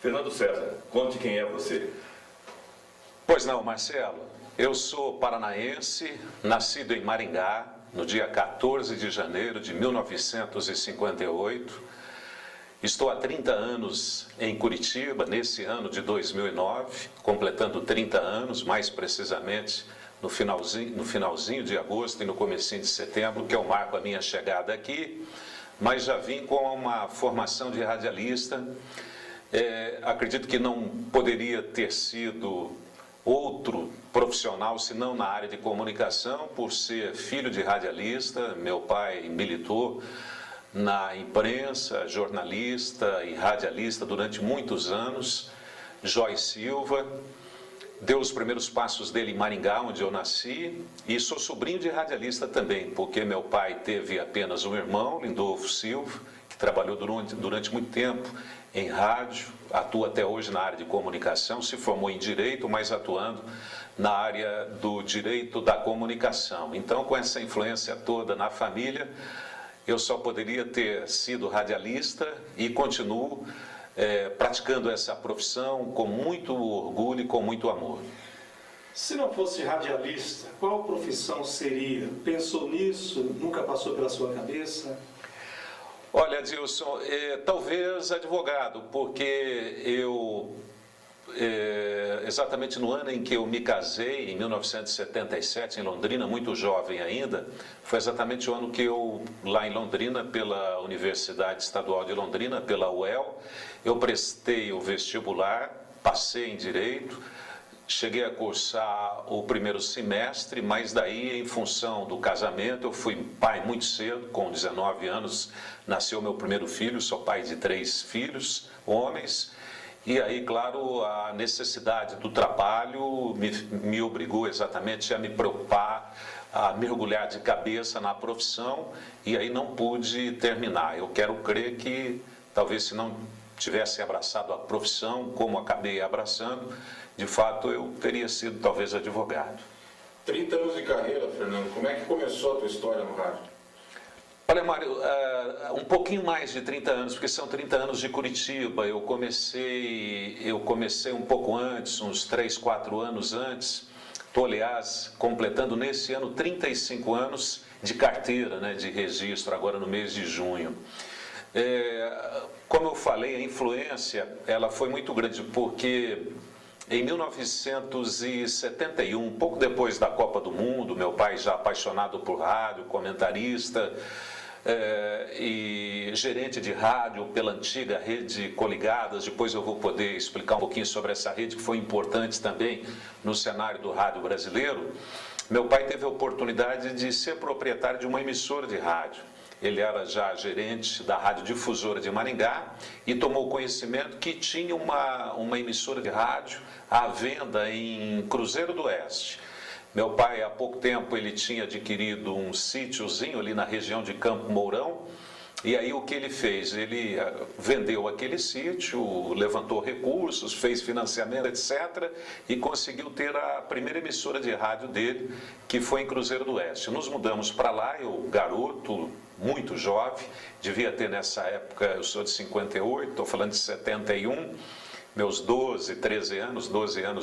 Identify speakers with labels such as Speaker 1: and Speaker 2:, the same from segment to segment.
Speaker 1: Fernando César, conte quem é você.
Speaker 2: Pois não, Marcelo. Eu sou paranaense, nascido em Maringá, no dia 14 de janeiro de 1958. Estou há 30 anos em Curitiba, nesse ano de 2009, completando 30 anos, mais precisamente no finalzinho de agosto e no comecinho de setembro, que eu marco a minha chegada aqui, mas já vim com uma formação de radialista. Acredito que não poderia ter sido outro profissional, senão na área de comunicação, por ser filho de radialista. Meu pai militou na imprensa, jornalista e radialista durante muitos anos. Joy Silva deu os primeiros passos dele em Maringá, onde eu nasci, e sou sobrinho de radialista também, porque meu pai teve apenas um irmão, Lindolfo Silva, que trabalhou durante muito tempo em rádio, atua até hoje na área de comunicação, se formou em Direito, mas atuando na área do Direito da Comunicação. Então, com essa influência toda na família, eu só poderia ter sido radialista e continuo praticando essa profissão com muito orgulho e com muito amor.
Speaker 3: Se não fosse radialista, qual profissão seria? Pensou nisso? Nunca passou pela sua cabeça?
Speaker 2: Olha, Adilson, talvez advogado, porque eu, exatamente no ano em que eu me casei, em 1977, em Londrina, muito jovem ainda, foi exatamente o ano que eu, lá em Londrina, pela Universidade Estadual de Londrina, pela UEL, eu prestei o vestibular, passei em Direito, cheguei a cursar o primeiro semestre, mas daí, em função do casamento, eu fui pai muito cedo, com 19 anos, nasceu meu primeiro filho, sou pai de 3 filhos, homens, e aí, claro, a necessidade do trabalho me obrigou exatamente a me preocupar, a mergulhar de cabeça na profissão, e aí não pude terminar. Eu quero crer que, talvez se não tivesse abraçado a profissão, como acabei abraçando, de fato eu teria sido talvez advogado.
Speaker 4: 30 anos de carreira, Fernando, como é que começou a tua história no rádio?
Speaker 2: Olha, Mário, um pouquinho mais de 30 anos, porque são 30 anos de Curitiba. Eu comecei um pouco antes, uns 3, 4 anos antes. Estou, aliás, completando nesse ano 35 anos de carteira, né, de registro, agora no mês de junho. Como eu falei, a influência ela foi muito grande, porque em 1971, pouco depois da Copa do Mundo, meu pai já apaixonado por rádio, comentarista e gerente de rádio pela antiga rede Coligadas. Depois eu vou poder explicar um pouquinho sobre essa rede, que foi importante também no cenário do rádio brasileiro. Meu pai teve a oportunidade de ser proprietário de uma emissora de rádio. Ele era já gerente da Rádio Difusora de Maringá e tomou conhecimento que tinha uma emissora de rádio à venda em Cruzeiro do Oeste. Meu pai, há pouco tempo, ele tinha adquirido um sítiozinho ali na região de Campo Mourão, e aí o que ele fez? Ele vendeu aquele sítio, levantou recursos, fez financiamento, etc., e conseguiu ter a primeira emissora de rádio dele, que foi em Cruzeiro do Oeste. Nos mudamos para lá, eu, garoto, muito jovem, devia ter nessa época, eu sou de 58, estou falando de 71, meus 12 anos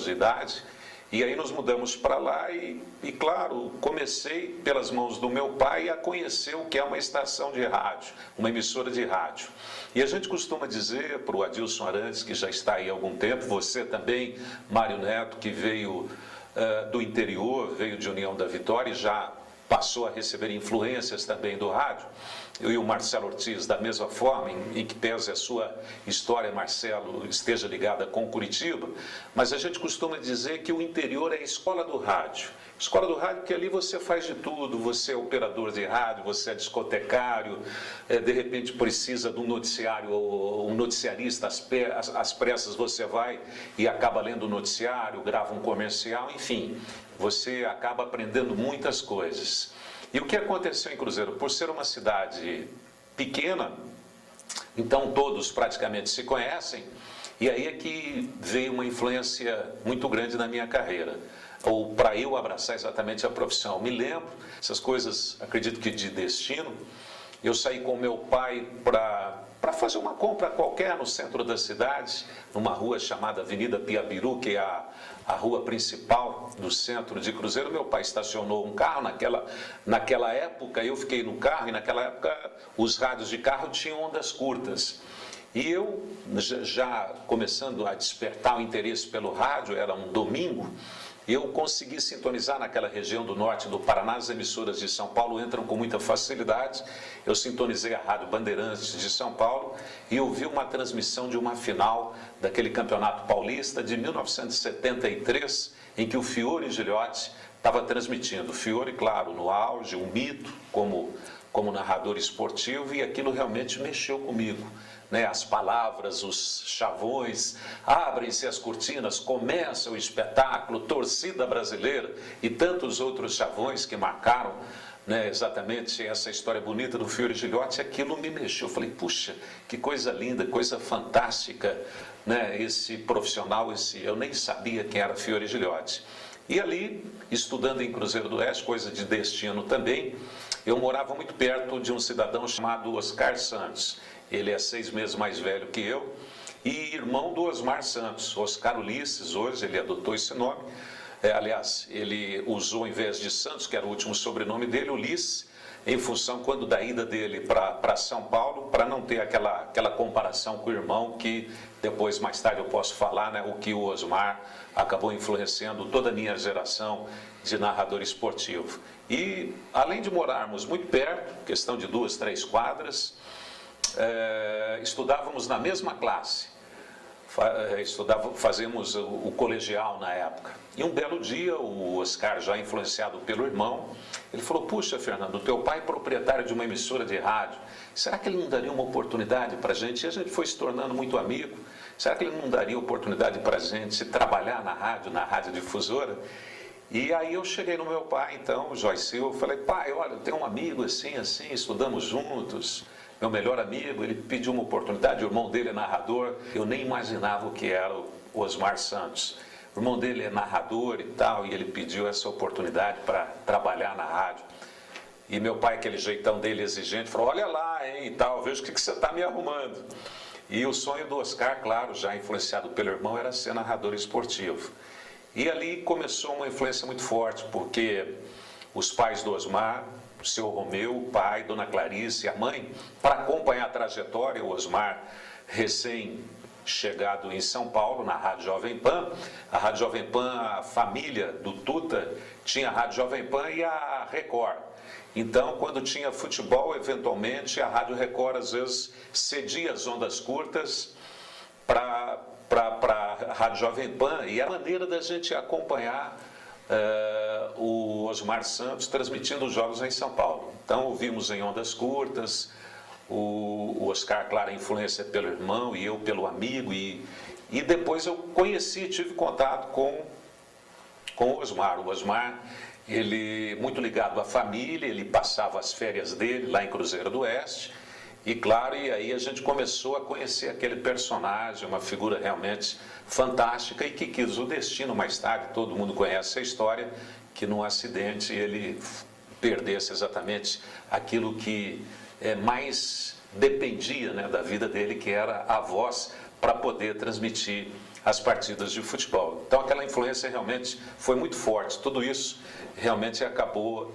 Speaker 2: de idade. E aí nos mudamos para lá e, claro, comecei pelas mãos do meu pai a conhecer o que é uma estação de rádio, uma emissora de rádio. E a gente costuma dizer para o Adilson Arantes, que já está aí há algum tempo, você também, Mário Neto, que veio do interior, veio de União da Vitória e já passou a receber influências também do rádio. Eu e o Marcelo Ortiz, da mesma forma, em que pese a sua história, Marcelo, esteja ligada com Curitiba, mas a gente costuma dizer que o interior é a escola do rádio. Escola do rádio, porque ali você faz de tudo, você é operador de rádio, você é discotecário, de repente precisa de um noticiário, um noticiarista, às pressas você vai e acaba lendo o noticiário, grava um comercial, enfim, você acaba aprendendo muitas coisas. E o que aconteceu em Cruzeiro? Por ser uma cidade pequena, então todos praticamente se conhecem, e aí é que veio uma influência muito grande na minha carreira, ou para eu abraçar exatamente a profissão. Me lembro, essas coisas, acredito que de destino, eu saí com meu pai para para fazer uma compra qualquer no centro da cidade, numa rua chamada Avenida Piabiru, que é a rua principal do centro de Cruzeiro. Meu pai estacionou um carro naquela época, eu fiquei no carro, e naquela época os rádios de carro tinham ondas curtas. E eu, já começando a despertar o interesse pelo rádio, era um domingo, eu consegui sintonizar naquela região do norte do Paraná. As emissoras de São Paulo entram com muita facilidade. Eu sintonizei a Rádio Bandeirantes de São Paulo e ouvi uma transmissão de uma final daquele Campeonato Paulista de 1973, em que o Fiore Gilhote estava transmitindo. O Fiore, claro, no auge, um mito como narrador esportivo, e aquilo realmente mexeu comigo. As palavras, os chavões, abrem-se as cortinas, começa o espetáculo, torcida brasileira e tantos outros chavões que marcaram exatamente essa história bonita do Fiore Gilhote. Aquilo me mexeu. Eu falei, puxa, que coisa linda, coisa fantástica, esse profissional, eu nem sabia quem era Fiore Gilhote. E ali, estudando em Cruzeiro do Oeste, coisa de destino também, eu morava muito perto de um cidadão chamado Oscar Santos. Ele é 6 meses mais velho que eu e irmão do Osmar Santos. Oscar Ulisses, hoje ele adotou esse nome. Aliás, ele usou, em vez de Santos, que era o último sobrenome dele, Ulisses, em função quando da ida dele para São Paulo, para não ter aquela comparação com o irmão, que depois, mais tarde, eu posso falar, o que o Osmar acabou influenciando toda a minha geração de narrador esportivo. E, além de morarmos muito perto, questão de 2, 3 quadras, estudávamos na mesma classe, fazíamos o colegial na época. E um belo dia, o Oscar, já influenciado pelo irmão, ele falou, puxa, Fernando, teu pai é proprietário de uma emissora de rádio, será que ele não daria uma oportunidade para a gente? E a gente foi se tornando muito amigo. Será que ele não daria oportunidade para a gente trabalhar na rádio difusora? E aí eu cheguei no meu pai, então, Joyce Silva, falei, pai, olha, eu tenho um amigo assim, estudamos juntos, meu melhor amigo, ele pediu uma oportunidade, o irmão dele é narrador, eu nem imaginava o que era o Osmar Santos. O irmão dele é narrador e tal, e ele pediu essa oportunidade para trabalhar na rádio. E meu pai, aquele jeitão dele exigente, falou, olha lá, hein, e tal, veja o que você está me arrumando. E o sonho do Oscar, claro, já influenciado pelo irmão, era ser narrador esportivo. E ali começou uma influência muito forte, porque os pais do Osmar, o seu Romeu, o pai, Dona Clarice e a mãe, para acompanhar a trajetória, o Osmar recém-chegado em São Paulo, na Rádio Jovem Pan. A Rádio Jovem Pan, a família do Tuta, tinha a Rádio Jovem Pan e a Record. Então, quando tinha futebol, eventualmente, a Rádio Record, às vezes, cedia as ondas curtas para a Rádio Jovem Pan, e a maneira da gente acompanhar o Osmar Santos transmitindo os jogos em São Paulo. Então, ouvimos em ondas curtas, o Oscar, claro, a influência pelo irmão e eu pelo amigo, e depois eu tive contato com o Osmar. O Osmar, ele muito ligado à família, ele passava as férias dele lá em Cruzeiro do Oeste, e claro, e aí a gente começou a conhecer aquele personagem, uma figura realmente fantástica, e que quis o destino mais tarde, todo mundo conhece a história, que num acidente ele perdesse exatamente aquilo que mais dependia da vida dele, que era a voz para poder transmitir as partidas de futebol. Então aquela influência realmente foi muito forte. Tudo isso realmente acabou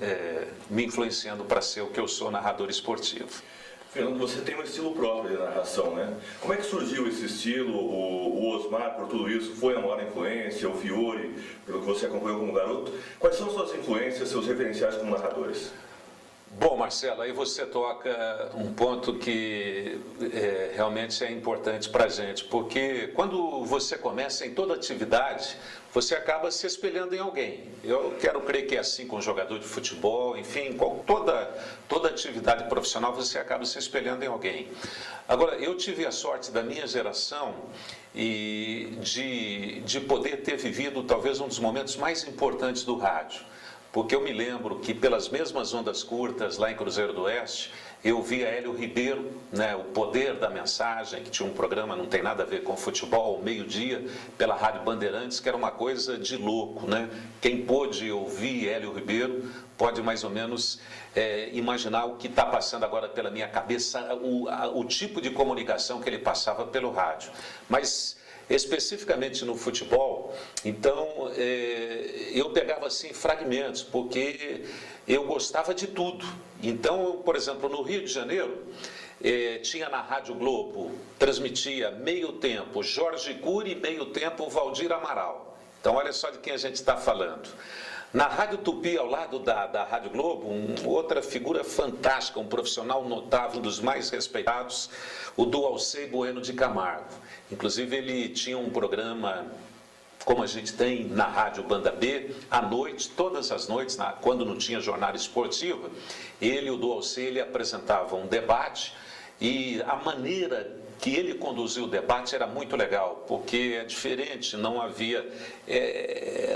Speaker 2: me influenciando para ser o que eu sou, narrador esportivo.
Speaker 1: Fernando, você tem um estilo próprio de narração, né? Como é que surgiu esse estilo? O Osmar, por tudo isso, foi a maior influência? O Fiore, pelo que você acompanhou como garoto? Quais são suas influências, seus referenciais como narradores?
Speaker 2: Bom, Marcelo, aí você toca um ponto que realmente é importante para a gente, porque quando você começa em toda atividade, você acaba se espelhando em alguém. Eu quero crer que é assim com um jogador de futebol, enfim, toda atividade profissional você acaba se espelhando em alguém. Agora, eu tive a sorte da minha geração e de poder ter vivido talvez um dos momentos mais importantes do rádio. Porque eu me lembro que pelas mesmas ondas curtas lá em Cruzeiro do Oeste, eu via Hélio Ribeiro, né, O Poder da Mensagem, que tinha um programa, não tem nada a ver com futebol, ao meio-dia, pela Rádio Bandeirantes, que era uma coisa de louco, né? Quem pôde ouvir Hélio Ribeiro pode mais ou menos imaginar o que está passando agora pela minha cabeça, o tipo de comunicação que ele passava pelo rádio. Mas especificamente no futebol, então eu pegava assim fragmentos, porque eu gostava de tudo. Então, por exemplo, no Rio de Janeiro, tinha na Rádio Globo, transmitia meio tempo Jorge Cury e meio tempo Valdir Amaral. Então olha só de quem a gente está falando. Na Rádio Tupi, ao lado da Rádio Globo, outra figura fantástica, um profissional notável, um dos mais respeitados, o Dualcey Bueno de Camargo. Inclusive ele tinha um programa, como a gente tem na Rádio Banda B, à noite, todas as noites, quando não tinha jornada esportiva, ele e o Dualcey, ele apresentavam um debate, e a maneira que ele conduziu o debate era muito legal, porque é diferente, não havia...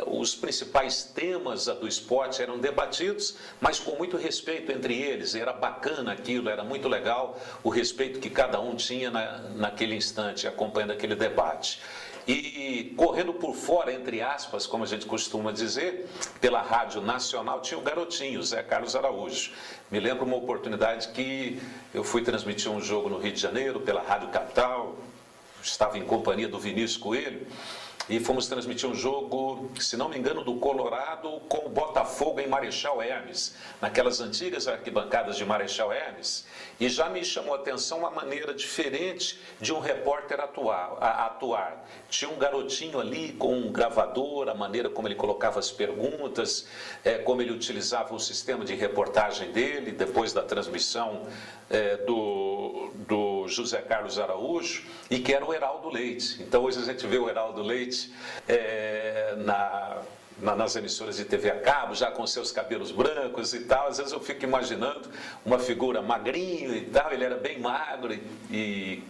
Speaker 2: os principais temas do esporte eram debatidos, mas com muito respeito entre eles, era bacana aquilo, era muito legal o respeito que cada um tinha naquele instante, acompanhando aquele debate. E correndo por fora, entre aspas, como a gente costuma dizer, pela Rádio Nacional, tinha o garotinho, Zé Carlos Araújo. Me lembro uma oportunidade que eu fui transmitir um jogo no Rio de Janeiro, pela Rádio Capital, estava em companhia do Vinícius Coelho, e fomos transmitir um jogo, se não me engano, do Colorado com o Botafogo em Marechal Hermes, naquelas antigas arquibancadas de Marechal Hermes, e já me chamou a atenção uma maneira diferente de um repórter atuar. Tinha um garotinho ali com um gravador, a maneira como ele colocava as perguntas, como ele utilizava o sistema de reportagem dele, depois da transmissão do José Carlos Araújo, e que era o Heraldo Leite. Então hoje a gente vê o Heraldo Leite nas emissoras de TV a cabo, já com seus cabelos brancos e tal. Às vezes eu fico imaginando uma figura magrinho e tal, ele era bem magro e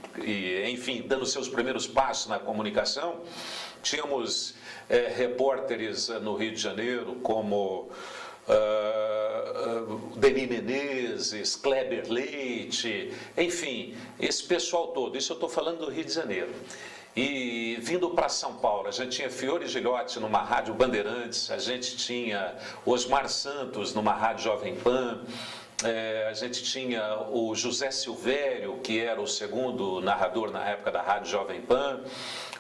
Speaker 2: enfim, dando seus primeiros passos na comunicação. Tínhamos repórteres no Rio de Janeiro como Denis Menezes, Kleber Leite, enfim, esse pessoal todo. Isso eu estou falando do Rio de Janeiro. E vindo para São Paulo, a gente tinha Fiore Gilhote numa rádio Bandeirantes, a gente tinha Osmar Santos numa rádio Jovem Pan, a gente tinha o José Silvério, que era o segundo narrador na época da rádio Jovem Pan.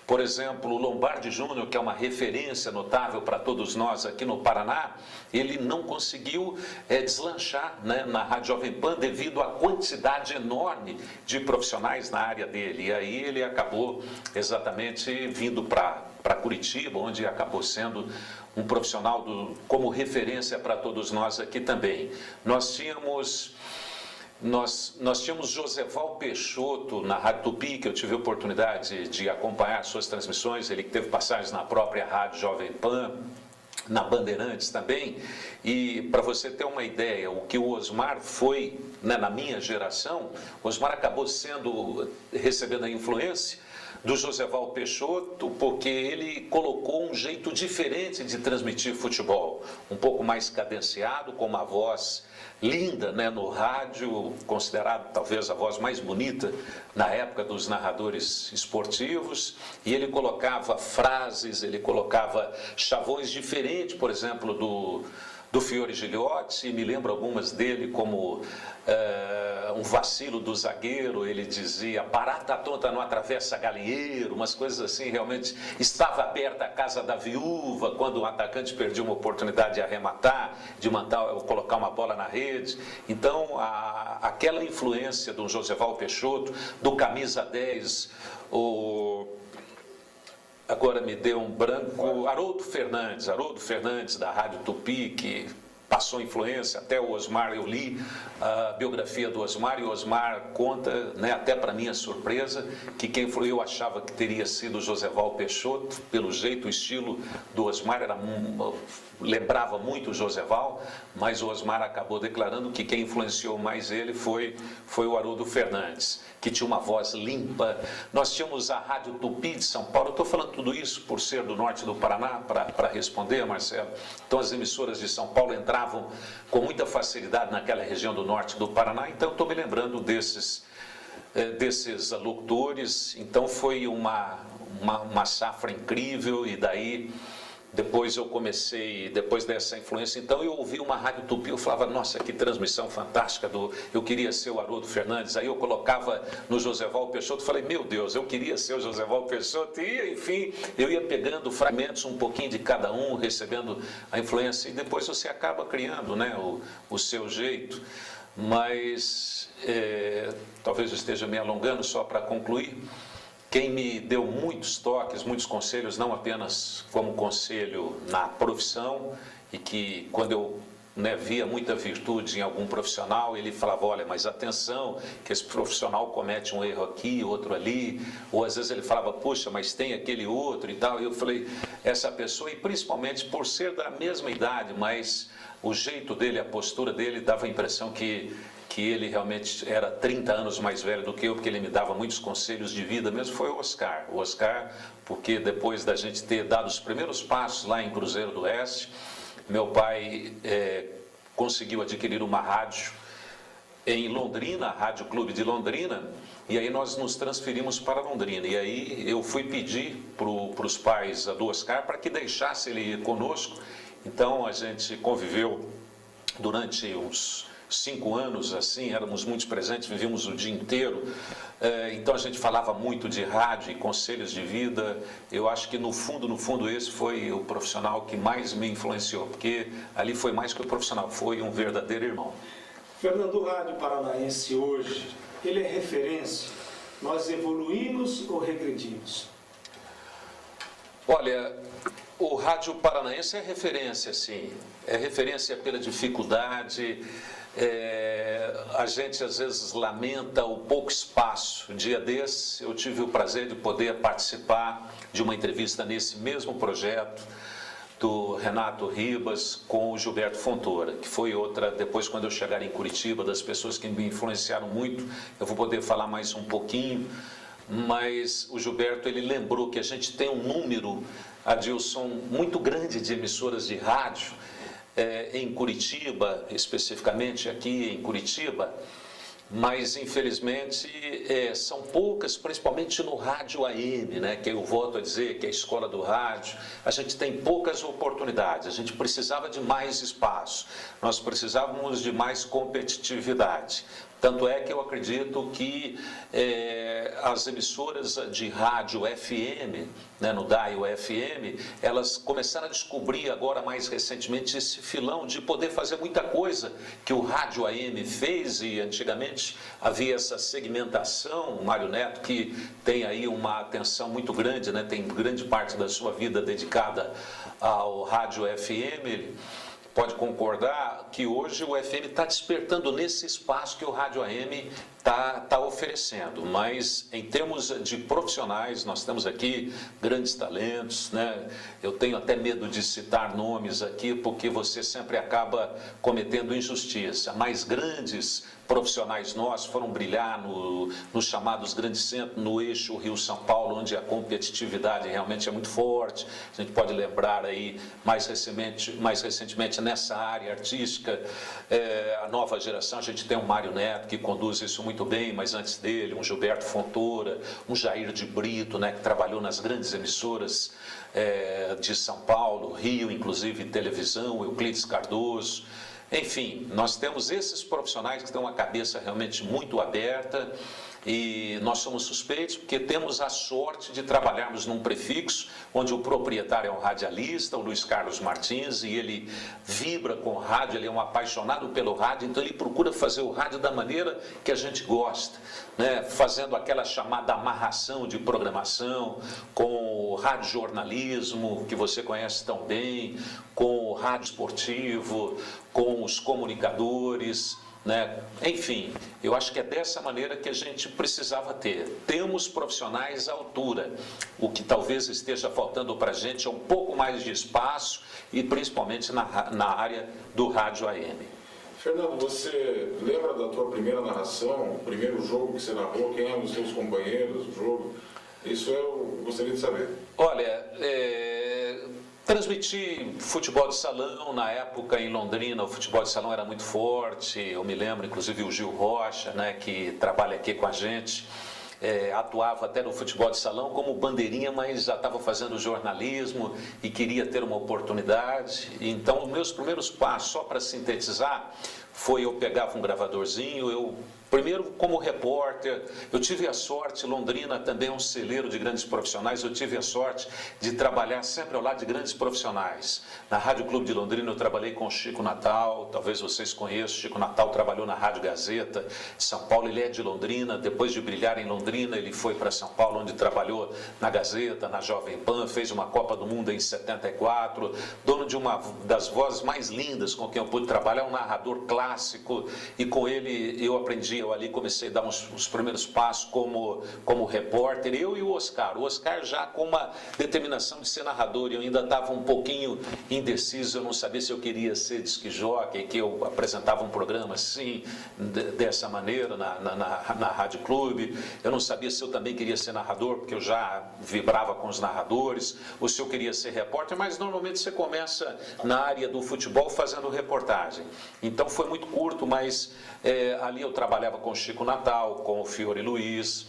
Speaker 2: Por exemplo, o Lombardi Júnior, que é uma referência notável para todos nós aqui no Paraná, ele não conseguiu deslanchar, né, na Rádio Jovem Pan devido à quantidade enorme de profissionais na área dele. E aí ele acabou exatamente vindo para Curitiba, onde acabou sendo um profissional como referência para todos nós aqui também. Nós tínhamos Joseval Peixoto na Rádio Tupi, que eu tive a oportunidade de acompanhar suas transmissões, ele que teve passagens na própria Rádio Jovem Pan, na Bandeirantes também. E para você ter uma ideia, o que o Osmar foi, né, na minha geração, o Osmar acabou recebendo a influência do Joseval Peixoto, porque ele colocou um jeito diferente de transmitir futebol, um pouco mais cadenciado, com uma voz linda, né, no rádio, considerado talvez a voz mais bonita na época dos narradores esportivos, e ele colocava frases, ele colocava chavões diferentes, por exemplo, do Fiore Gilhote, me lembro algumas dele como um vacilo do zagueiro, ele dizia, barata tonta não atravessa galinheiro, umas coisas assim, realmente estava aberta a casa da viúva, quando o atacante perdia uma oportunidade de arrematar, de colocar uma bola na rede. Então, aquela influência do Joseval Peixoto, do camisa 10, agora me deu um branco, Haroldo Fernandes da Rádio Tupi, que passou influência, até o Osmar, eu li a biografia do Osmar, e o Osmar conta, né, até para minha surpresa, que quem foi, eu achava que teria sido o Joseval Peixoto, pelo jeito, o estilo do Osmar lembrava muito o Joseval, mas o Osmar acabou declarando que quem influenciou mais ele foi o Haroldo Fernandes, que tinha uma voz limpa. Nós tínhamos a Rádio Tupi de São Paulo. Eu estou falando tudo isso por ser do norte do Paraná, para responder, Marcelo. Então as emissoras de São Paulo entraram entravam com muita facilidade naquela região do norte do Paraná, então estou me lembrando desses locutores. Então foi uma safra incrível, e daí depois eu comecei, depois dessa influência, então eu ouvi uma Rádio Tupi, eu falava, nossa, que transmissão fantástica, eu queria ser o Haroldo Fernandes. Aí eu colocava no Joséval Peixoto, falei, meu Deus, eu queria ser o Joséval Peixoto, e enfim, eu ia pegando fragmentos, um pouquinho de cada um, recebendo a influência, e depois você acaba criando, né, o seu jeito. Mas talvez eu esteja me alongando, só para concluir. Quem me deu muitos toques, muitos conselhos, não apenas como conselho na profissão, e que quando eu via muita virtude em algum profissional, ele falava, olha, mas atenção, que esse profissional comete um erro aqui, outro ali, ou às vezes ele falava, puxa, mas tem aquele outro e tal, e eu falei, essa pessoa, e principalmente por ser da mesma idade, mas o jeito dele, a postura dele, dava a impressão que ele realmente era 30 anos mais velho do que eu, porque ele me dava muitos conselhos de vida mesmo, foi o Oscar. O Oscar, porque depois da gente ter dado os primeiros passos lá em Cruzeiro do Oeste, meu pai conseguiu adquirir uma rádio em Londrina, a Rádio Clube de Londrina, e aí nós nos transferimos para Londrina. E aí eu fui pedir para os pais do Oscar para que deixasse ele ir conosco. Então a gente conviveu durante uns 5 anos, assim, éramos muito presentes, vivíamos o dia inteiro. Então a gente falava muito de rádio e conselhos de vida. Eu acho que no fundo esse foi o profissional que mais me influenciou, porque ali foi mais que o profissional, foi um verdadeiro irmão.
Speaker 3: Fernando, o rádio paranaense hoje, ele é referência? Nós evoluímos ou regredimos?
Speaker 2: Olha, o rádio paranaense é referência, sim. É referência pela dificuldade. A gente às vezes lamenta o pouco espaço. Dia desse eu tive o prazer de poder participar de uma entrevista nesse mesmo projeto do Renato Ribas com o Gilberto Fontoura, que foi outra, depois quando eu chegar em Curitiba, das pessoas que me influenciaram muito. Eu vou poder falar mais um pouquinho, mas o Gilberto, ele lembrou que a gente tem um número, Adilson, muito grande de emissoras de rádio em Curitiba, especificamente aqui em Curitiba, mas infelizmente são poucas, principalmente no rádio AM, né, que eu volto a dizer que é a escola do rádio. A gente tem poucas oportunidades, a gente precisava de mais espaço, nós precisávamos de mais competitividade. Tanto é que eu acredito que as emissoras de rádio FM, né, no dial FM, elas começaram a descobrir agora mais recentemente esse filão de poder fazer muita coisa que o rádio AM fez, e antigamente havia essa segmentação. O Mário Neto, que tem aí uma atenção muito grande, né, tem grande parte da sua vida dedicada ao rádio FM, ele pode concordar que hoje o FM está despertando nesse espaço que o rádio AM está oferecendo. Mas em termos de profissionais, nós temos aqui grandes talentos, né? Eu tenho até medo de citar nomes aqui, porque você sempre acaba cometendo injustiça. Mas grandes profissionais nossos foram brilhar nos chamados grandes centros, no eixo Rio-São Paulo, onde a competitividade realmente é muito forte. A gente pode lembrar aí, mais recentemente nessa área artística, a nova geração, a gente tem um Mário Neto que conduz isso muito bem, mas antes dele, um Gilberto Fontoura, um Jair de Brito, né, que trabalhou nas grandes emissoras de São Paulo, Rio, inclusive televisão, Euclides Cardoso. Enfim, nós temos esses profissionais que têm uma cabeça realmente muito aberta, e nós somos suspeitos porque temos a sorte de trabalharmos num prefixo onde o proprietário é um radialista, o Luiz Carlos Martins, e ele vibra com o rádio, ele é um apaixonado pelo rádio, então ele procura fazer o rádio da maneira que a gente gosta, né? Fazendo aquela chamada amarração de programação com o radiojornalismo, que você conhece tão bem, com o rádio esportivo, com os comunicadores, né? Enfim, eu acho que é dessa maneira que a gente precisava ter. Temos profissionais à altura. O que talvez esteja faltando para a gente é um pouco mais de espaço, e principalmente na área do rádio AM.
Speaker 4: Fernando, você lembra da tua primeira narração, o primeiro jogo que você narrou? Quem eram os seus companheiros do jogo? Isso eu gostaria de saber.
Speaker 2: Olha, Transmiti futebol de salão, na época em Londrina o futebol de salão era muito forte, eu me lembro inclusive o Gil Rocha, né, que trabalha aqui com a gente, atuava até no futebol de salão como bandeirinha, mas já estava fazendo jornalismo e queria ter uma oportunidade. Então os meus primeiros passos, só para sintetizar, foi eu pegava um gravadorzinho, primeiro como repórter, eu tive a sorte, Londrina também é um celeiro de grandes profissionais, eu tive a sorte de trabalhar sempre ao lado de grandes profissionais. Na Rádio Clube de Londrina eu trabalhei com o Chico Natal, talvez vocês conheçam, Chico Natal trabalhou na Rádio Gazeta de São Paulo, ele é de Londrina, depois de brilhar em Londrina ele foi para São Paulo, onde trabalhou na Gazeta, na Jovem Pan, fez uma Copa do Mundo em 74, dono de uma das vozes mais lindas com quem eu pude trabalhar, um narrador clássico, e com ele eu aprendi. Eu ali comecei a dar os primeiros passos como repórter, eu e o Oscar já com uma determinação de ser narrador, eu ainda estava um pouquinho indeciso, eu não sabia se eu queria ser disc jockey, que eu apresentava um programa assim, dessa maneira, na Rádio Clube, eu não sabia se eu também queria ser narrador, porque eu já vibrava com os narradores, ou se eu queria ser repórter, mas normalmente você começa na área do futebol fazendo reportagem, então foi muito curto, mas ali eu trabalhava com o Chico Natal, com o Fiore Luiz,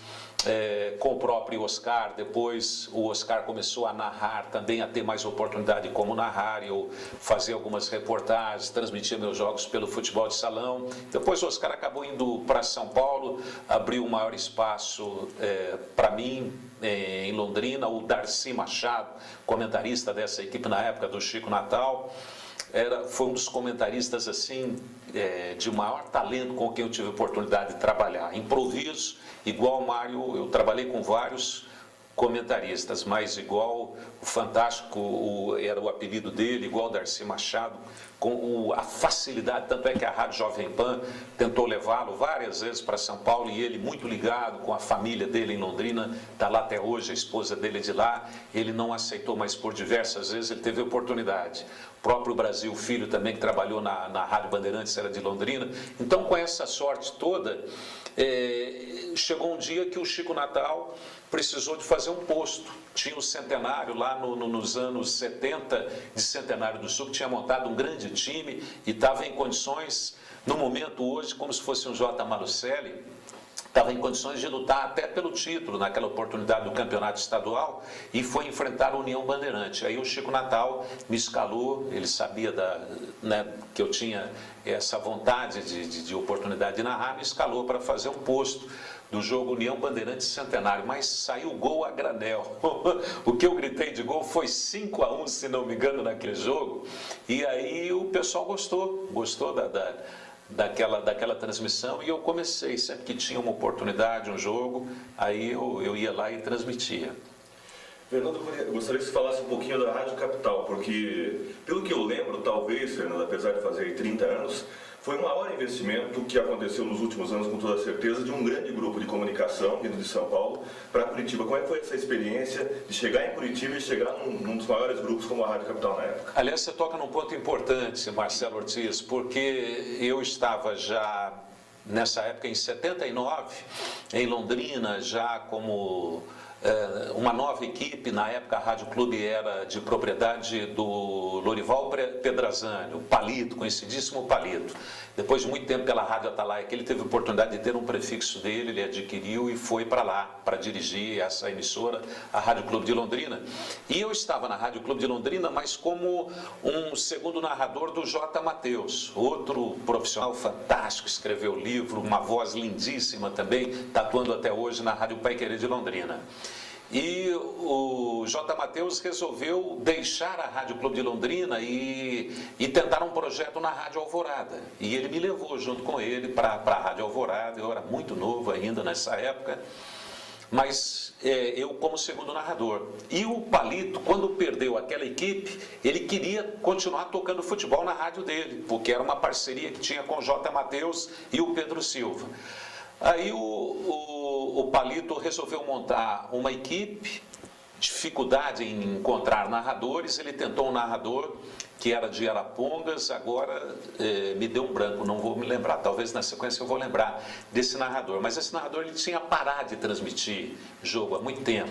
Speaker 2: com o próprio Oscar. Depois o Oscar começou a narrar, também a ter mais oportunidade como narrar, eu fazia algumas reportagens, transmitia meus jogos pelo futebol de salão. Depois o Oscar acabou indo para São Paulo, abriu um maior espaço para mim em Londrina, o Darcy Machado, comentarista dessa equipe na época do Chico Natal. Foi um dos comentaristas assim de maior talento com quem eu tive a oportunidade de trabalhar. Improviso, igual o Mário, eu trabalhei com vários comentaristas, mas igual o Fantástico era o apelido dele, igual o Darcy Machado, com a facilidade, tanto é que a Rádio Jovem Pan tentou levá-lo várias vezes para São Paulo, e ele muito ligado com a família dele em Londrina, está lá até hoje, a esposa dele é de lá, ele não aceitou, mas por diversas vezes ele teve oportunidade. O próprio Brasil Filho também, que trabalhou na Rádio Bandeirantes, era de Londrina. Então, com essa sorte toda, chegou um dia que o Chico Natal precisou de fazer um posto. Tinha o Centenário lá nos anos 70, de Centenário do Sul, que tinha montado um grande time e estava em condições, no momento hoje, como se fosse um J. Malucelli, estava em condições de lutar até pelo título, naquela oportunidade do campeonato estadual, e foi enfrentar a União Bandeirante. Aí o Chico Natal me escalou, ele sabia que eu tinha essa vontade de oportunidade de narrar, me escalou para fazer um posto do jogo União Bandeirantes Centenário, mas saiu gol a granel. O que eu gritei de gol foi 5-1, se não me engano, naquele jogo, e aí o pessoal gostou daquela transmissão, e eu comecei, sempre que tinha uma oportunidade, um jogo, aí eu ia lá e transmitia.
Speaker 1: Fernando, eu gostaria que você falasse um pouquinho da Rádio Capital, porque, pelo que eu lembro, talvez, Fernando, apesar de fazer 30 anos, foi o maior investimento que aconteceu nos últimos anos, com toda certeza, de um grande grupo de comunicação vindo de São Paulo para Curitiba. Como é que foi essa experiência de chegar em Curitiba e chegar num dos maiores grupos como a Rádio Capital na época?
Speaker 2: Aliás, você toca num ponto importante, Marcelo Ortiz, porque eu estava já, nessa época, em 79, em Londrina, já como uma nova equipe. Na época a Rádio Clube era de propriedade do Lorival Pedrazani, o Palito, conhecidíssimo Palito. Depois de muito tempo pela Rádio Atalaia, que ele teve a oportunidade de ter um prefixo dele, ele adquiriu e foi para lá, para dirigir essa emissora, a Rádio Clube de Londrina. E eu estava na Rádio Clube de Londrina, mas como um segundo narrador do J. Mateus, outro profissional fantástico, escreveu livro, uma voz lindíssima também, está atuando até hoje na Rádio Paiquerê de Londrina. E o J. Mateus resolveu deixar a Rádio Clube de Londrina e tentar um projeto na Rádio Alvorada. E ele me levou junto com ele para a Rádio Alvorada. Eu era muito novo ainda nessa época, mas eu como segundo narrador. E o Palito, quando perdeu aquela equipe, ele queria continuar tocando futebol na rádio dele, porque era uma parceria que tinha com o J. Mateus e o Pedro Silva. Aí o Palito resolveu montar uma equipe, dificuldade em encontrar narradores, ele tentou um narrador que era de Arapongas, agora me deu um branco, não vou me lembrar, talvez na sequência eu vou lembrar desse narrador, mas esse narrador ele tinha parado de transmitir jogo há muito tempo.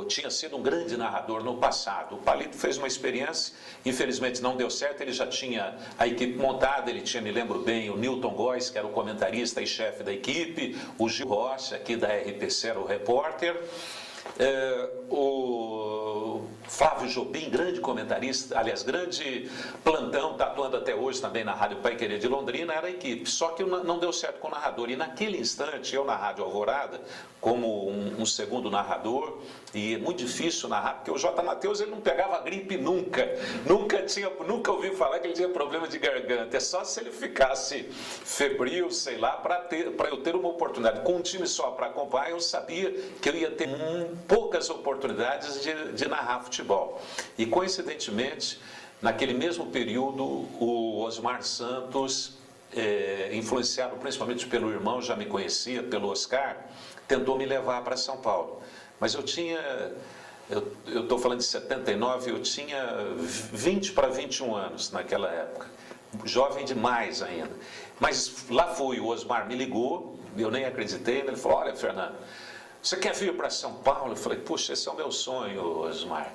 Speaker 2: tinha sido um grande narrador no passado. O Palito fez uma experiência, infelizmente não deu certo, ele já tinha a equipe montada, ele tinha, me lembro bem, o Newton Góes, que era o comentarista e chefe da equipe, o Gil Rocha, aqui da RPC, era o repórter, o Flávio Jobim, grande comentarista, aliás, grande plantão, está atuando até hoje também na Rádio Pai Querer de Londrina, era a equipe, só que não deu certo com o narrador, e naquele instante, eu na Rádio Alvorada, como um segundo narrador, e é muito difícil narrar, porque o J. Matheus ele não pegava gripe nunca ouvi falar que ele tinha problema de garganta, é só se ele ficasse febril, sei lá, para eu ter uma oportunidade. Com um time só para acompanhar, eu sabia que eu ia ter poucas oportunidades de narrar futebol. E coincidentemente, naquele mesmo período, o Osmar Santos, influenciado principalmente pelo irmão, já me conhecia, pelo Oscar, tentou me levar para São Paulo. Mas eu estou falando de 79, eu tinha 20 para 21 anos naquela época, jovem demais ainda. Mas lá fui, o Osmar me ligou, eu nem acreditei, ele falou, olha, Fernando, você quer vir para São Paulo? Eu falei, puxa, esse é o meu sonho, Osmar.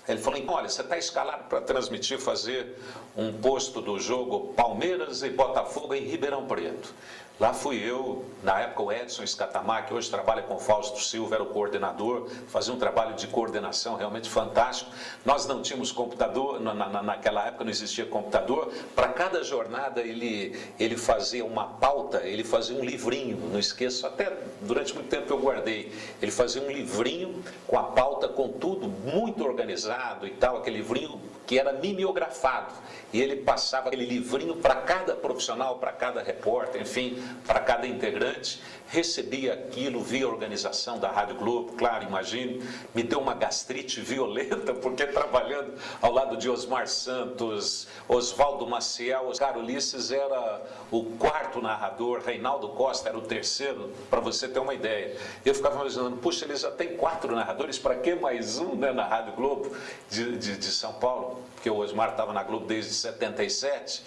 Speaker 2: Ele falou, olha, você está escalado para transmitir, fazer um posto do jogo Palmeiras e Botafogo em Ribeirão Preto. Lá fui eu, na época o Edson Escatamar, que hoje trabalha com o Fausto Silva, era o coordenador, fazia um trabalho de coordenação realmente fantástico. Nós não tínhamos computador, naquela época não existia computador. Para cada jornada ele fazia uma pauta, ele fazia um livrinho, não esqueço, até durante muito tempo eu guardei. Ele fazia um livrinho com a pauta, com tudo muito organizado e tal, aquele livrinho que era mimeografado. E ele passava aquele livrinho para cada profissional, para cada repórter, enfim, para cada integrante, recebia aquilo via organização da Rádio Globo, claro, imagine, me deu uma gastrite violenta, porque trabalhando ao lado de Osmar Santos, Oswaldo Maciel, Oscar Ulisses era o quarto narrador, Reinaldo Costa era o terceiro, para você ter uma ideia. Eu ficava imaginando, puxa, eles já têm 4 narradores, para que mais um, né, na Rádio Globo de São Paulo? Porque o Osmar estava na Globo desde 77,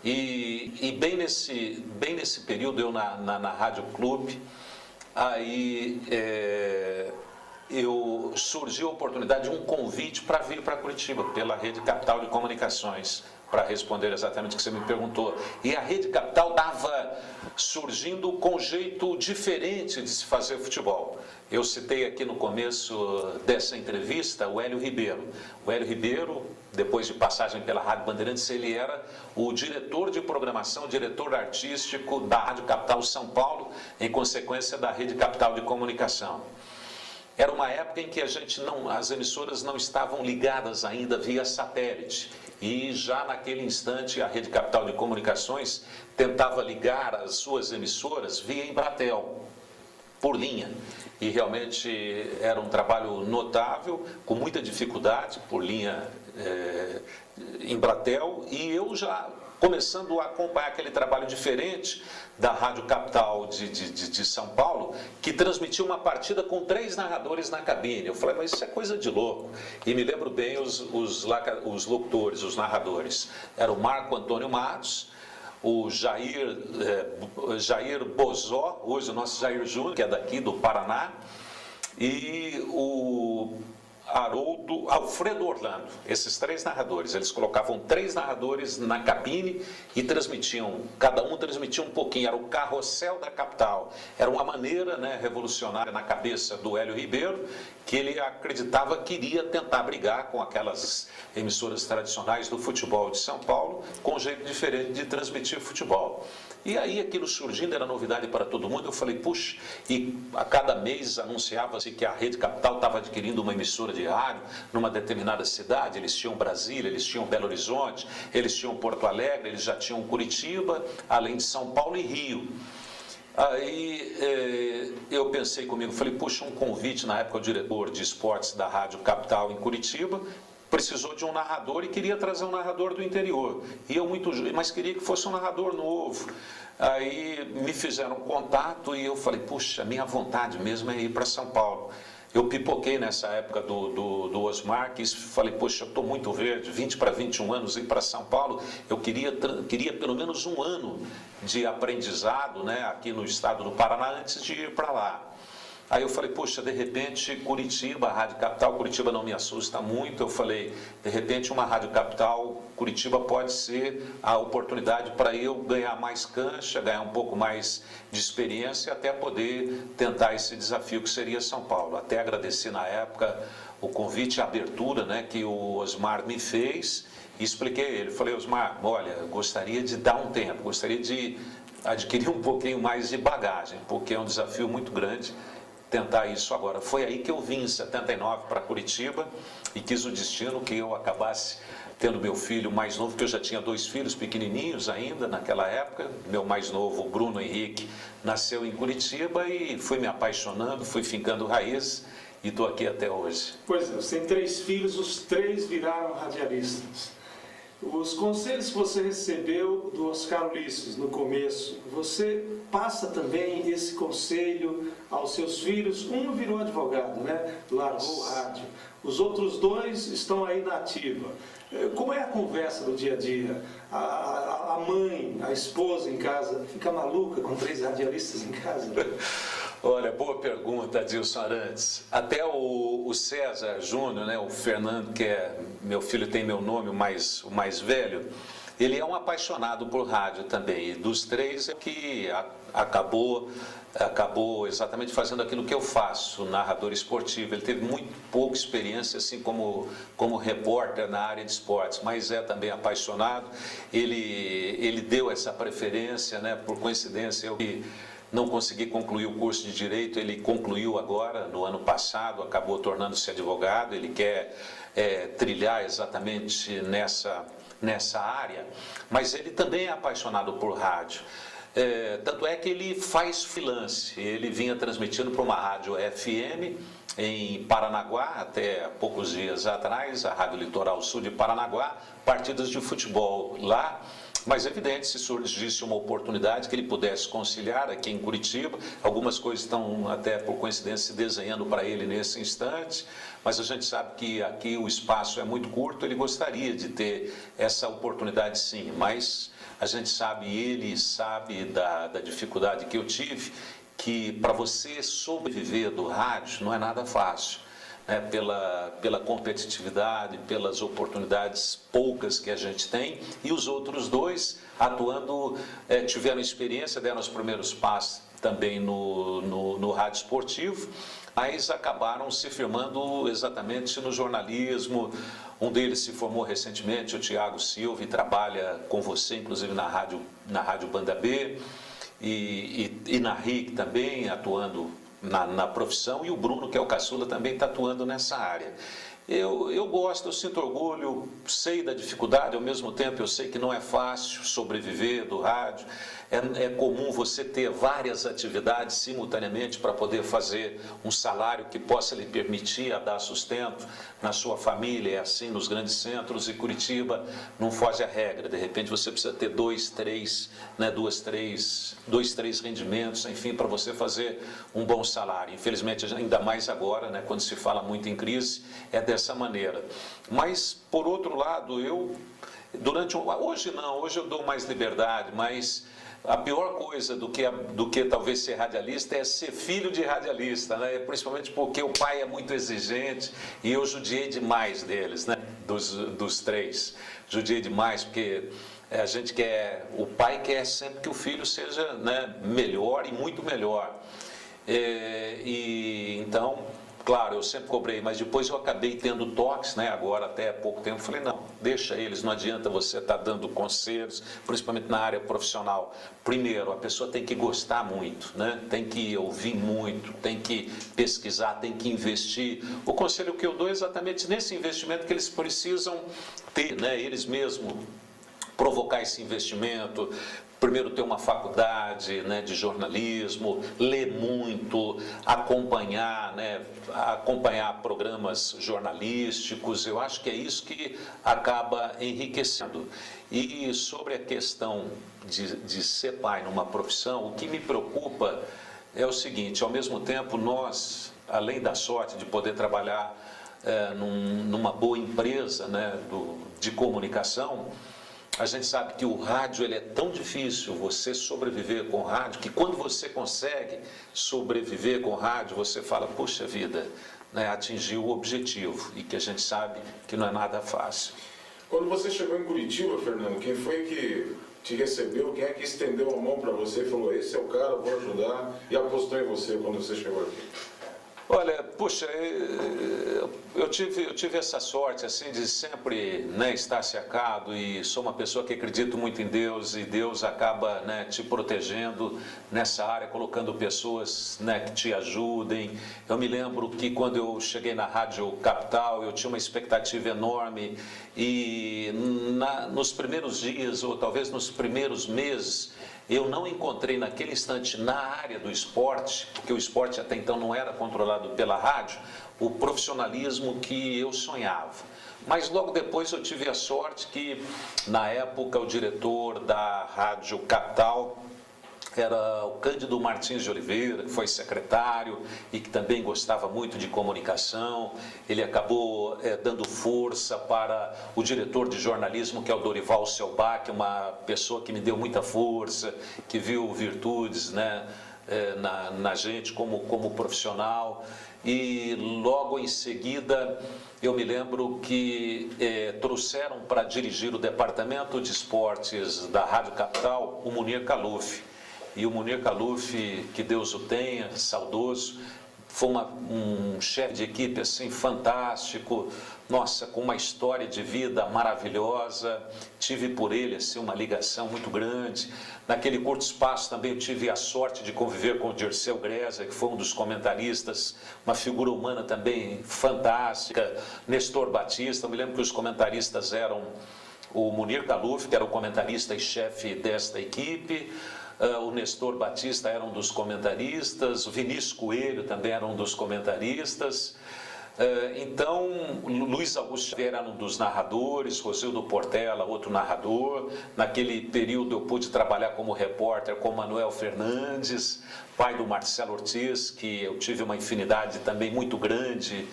Speaker 2: e bem nesse período eu na Rádio Clube, aí surgiu a oportunidade de um convite para vir para Curitiba, pela Rede Capital de Comunicações, para responder exatamente o que você me perguntou. E a Rede Capital estava surgindo com um jeito diferente de se fazer futebol. Eu citei aqui no começo dessa entrevista o Hélio Ribeiro. O Hélio Ribeiro, depois de passagem pela Rádio Bandeirantes, ele era o diretor de programação, diretor artístico da Rádio Capital São Paulo, em consequência da Rede Capital de Comunicação. Era uma época em que as emissoras não estavam ligadas ainda via satélite. E já naquele instante a Rede Capital de Comunicações tentava ligar as suas emissoras via Embratel, por linha. E realmente era um trabalho notável, com muita dificuldade, por linha Embratel, e eu já começando a acompanhar aquele trabalho diferente da Rádio Capital de São Paulo, que transmitia uma partida com 3 narradores na cabine. Eu falei, mas isso é coisa de louco. E me lembro bem os locutores, os narradores. Era o Marco Antônio Matos, o Jair Bozó, hoje o nosso Jair Júnior, que é daqui do Paraná, e o Alfredo Orlando. Esses 3 narradores, eles colocavam 3 narradores na cabine e transmitiam, cada um transmitia um pouquinho, era o carrossel da capital. Era uma maneira, né, revolucionária na cabeça do Hélio Ribeiro, que ele acreditava que iria tentar brigar com aquelas emissoras tradicionais do futebol de São Paulo, com um jeito diferente de transmitir futebol. E aí aquilo surgindo, era novidade para todo mundo, eu falei, puxa, e a cada mês anunciava-se que a Rede Capital estava adquirindo uma emissora de rádio numa determinada cidade. Eles tinham Brasília, eles tinham Belo Horizonte, eles tinham Porto Alegre, eles já tinham Curitiba, além de São Paulo e Rio. Aí eu pensei comigo, falei, puxa, um convite, na época o diretor de esportes da Rádio Capital em Curitiba, precisou de um narrador e queria trazer um narrador do interior. E eu mas queria que fosse um narrador novo. Aí me fizeram contato e eu falei, puxa, minha vontade mesmo é ir para São Paulo. Eu pipoquei nessa época do Osmar, que falei, poxa, eu estou muito verde, 20 para 21 anos, ir para São Paulo, eu queria pelo menos um ano de aprendizado, né, aqui no estado do Paraná, antes de ir para lá. Aí eu falei, poxa, de repente Curitiba, a Rádio Capital, Curitiba não me assusta muito. Eu falei, de repente uma Rádio Capital, Curitiba pode ser a oportunidade para eu ganhar mais cancha, ganhar um pouco mais de experiência, até poder tentar esse desafio que seria São Paulo. Até agradeci na época o convite, a abertura, né, que o Osmar me fez, e expliquei a ele. Falei, Osmar, olha, gostaria de dar um tempo, gostaria de adquirir um pouquinho mais de bagagem, porque é um desafio muito grande tentar isso agora. Foi aí que eu vim em 79 para Curitiba e quis o destino que eu acabasse tendo meu filho mais novo, que eu já tinha 2 filhos pequenininhos ainda naquela época. Meu mais novo, Bruno Henrique, nasceu em Curitiba e fui me apaixonando, fui fincando raiz e estou aqui até hoje.
Speaker 3: Pois é, você tem 3 filhos, os 3 viraram radialistas. Os conselhos que você recebeu do Oscar Ulisses no começo, você passa também esse conselho aos seus filhos? Um virou advogado, né? Largou o rádio. Os outros 2 estão aí na ativa. Como é a conversa do dia a dia? A mãe, a esposa em casa, fica maluca com 3 radialistas em casa?
Speaker 2: Olha, boa pergunta, Adilson Arantes. Até o César Júnior, né, o Fernando, que é meu filho, tem meu nome, o mais velho, ele é um apaixonado por rádio também. E dos 3 é que acabou exatamente fazendo aquilo que eu faço, narrador esportivo. Ele teve muito pouca experiência assim como repórter na área de esportes, mas é também apaixonado. Ele deu essa preferência, né, por coincidência, eu que não consegui concluir o curso de Direito, ele concluiu agora, no ano passado, acabou tornando-se advogado. Ele quer trilhar exatamente nessa área, mas ele também é apaixonado por rádio. Tanto é que ele faz freelance. Ele vinha transmitindo para uma rádio FM em Paranaguá, até poucos dias atrás, a Rádio Litoral Sul de Paranaguá, partidas de futebol lá. Mas é evidente, se surgisse uma oportunidade que ele pudesse conciliar aqui em Curitiba, algumas coisas estão até por coincidência se desenhando para ele nesse instante, mas a gente sabe que aqui o espaço é muito curto, ele gostaria de ter essa oportunidade sim, mas a gente sabe, ele sabe da dificuldade que eu tive, que para você sobreviver do rádio não é nada fácil. Pela competitividade, pelas oportunidades poucas que a gente tem, e os outros 2 atuando, tiveram experiência, deram os primeiros passos também no rádio esportivo, mas acabaram se firmando exatamente no jornalismo. Um deles se formou recentemente, o Tiago Silva, e trabalha com você, inclusive na Rádio Banda B, e na RIC também, atuando na profissão, e o Bruno, que é o caçula, também está atuando nessa área. Eu gosto, eu sinto orgulho, sei da dificuldade, ao mesmo tempo eu sei que não é fácil sobreviver do rádio. É comum você ter várias atividades simultaneamente para poder fazer um salário que possa lhe permitir a dar sustento na sua família. É assim nos grandes centros, e Curitiba não foge à regra. De repente você precisa ter 2, 3 rendimentos, enfim, para você fazer um bom salário. Infelizmente, ainda mais agora, né, quando se fala muito em crise, é dessa maneira. Mas, por outro lado, hoje não, hoje eu dou mais liberdade, mas a pior coisa do que talvez ser radialista é ser filho de radialista, né? Principalmente porque o pai é muito exigente e eu judiei demais deles, né? Dos 3. Judiei demais porque o pai quer sempre que o filho seja, né, melhor e muito melhor. Então, claro, eu sempre cobrei, mas depois eu acabei tendo toques, né? Agora até há pouco tempo, falei, não, deixa eles, não adianta você estar dando conselhos, principalmente na área profissional. Primeiro, a pessoa tem que gostar muito, né? Tem que ouvir muito, tem que pesquisar, tem que investir. O conselho que eu dou é exatamente nesse investimento que eles precisam ter, né? Eles mesmos provocar esse investimento. Primeiro, ter uma faculdade, né, de jornalismo, ler muito, acompanhar programas jornalísticos. Eu acho que é isso que acaba enriquecendo. E sobre a questão de ser pai numa profissão, o que me preocupa é o seguinte: ao mesmo tempo, nós, além da sorte de poder trabalhar numa boa empresa, né, de comunicação, A gente sabe que o rádio ele é tão difícil você sobreviver com o rádio, que quando você consegue sobreviver com o rádio, você fala, puxa vida, né, atingiu o objetivo, e que a gente sabe que não é nada fácil.
Speaker 4: Quando você chegou em Curitiba, Fernando, quem foi que te recebeu? Quem é que estendeu a mão para você e falou, esse é o cara, vou ajudar, e apostou em você quando você chegou aqui?
Speaker 2: Olha, puxa, eu tive essa sorte assim de sempre, né, estar cercado, e sou uma pessoa que acredito muito em Deus, e Deus acaba, né, te protegendo nessa área, colocando pessoas, né, que te ajudem. Eu me lembro que quando eu cheguei na Rádio Capital, eu tinha uma expectativa enorme, e nos primeiros dias, ou talvez nos primeiros meses, eu não encontrei naquele instante na área do esporte, porque o esporte até então não era controlado pela rádio, o profissionalismo que eu sonhava. Mas logo depois eu tive a sorte que, na época, o diretor da Rádio Capital era o Cândido Martins de Oliveira, que foi secretário e que também gostava muito de comunicação. Ele acabou dando força para o diretor de jornalismo, que é o Dorival Selbach, uma pessoa que me deu muita força, que viu virtudes, né, na gente como profissional. E logo em seguida eu me lembro que trouxeram para dirigir o departamento de esportes da Rádio Capital o Munir Khaluf. E o Munir Khaluf, que Deus o tenha, saudoso, foi um chefe de equipe assim fantástico, nossa, com uma história de vida maravilhosa. Tive por ele assim uma ligação muito grande. Naquele curto espaço também eu tive a sorte de conviver com o Dirceu Greza, que foi um dos comentaristas, uma figura humana também fantástica. Nestor Batista, eu me lembro que os comentaristas eram o Munir Khaluf, que era o comentarista e chefe desta equipe, o Nestor Batista era um dos comentaristas, o Vinícius Coelho também era um dos comentaristas. Então, Luiz Augusto Xavier era um dos narradores, Rosildo Portela, outro narrador. Naquele período eu pude trabalhar como repórter com Manuel Fernandes, pai do Marcelo Ortiz, que eu tive uma infinidade também muito grande,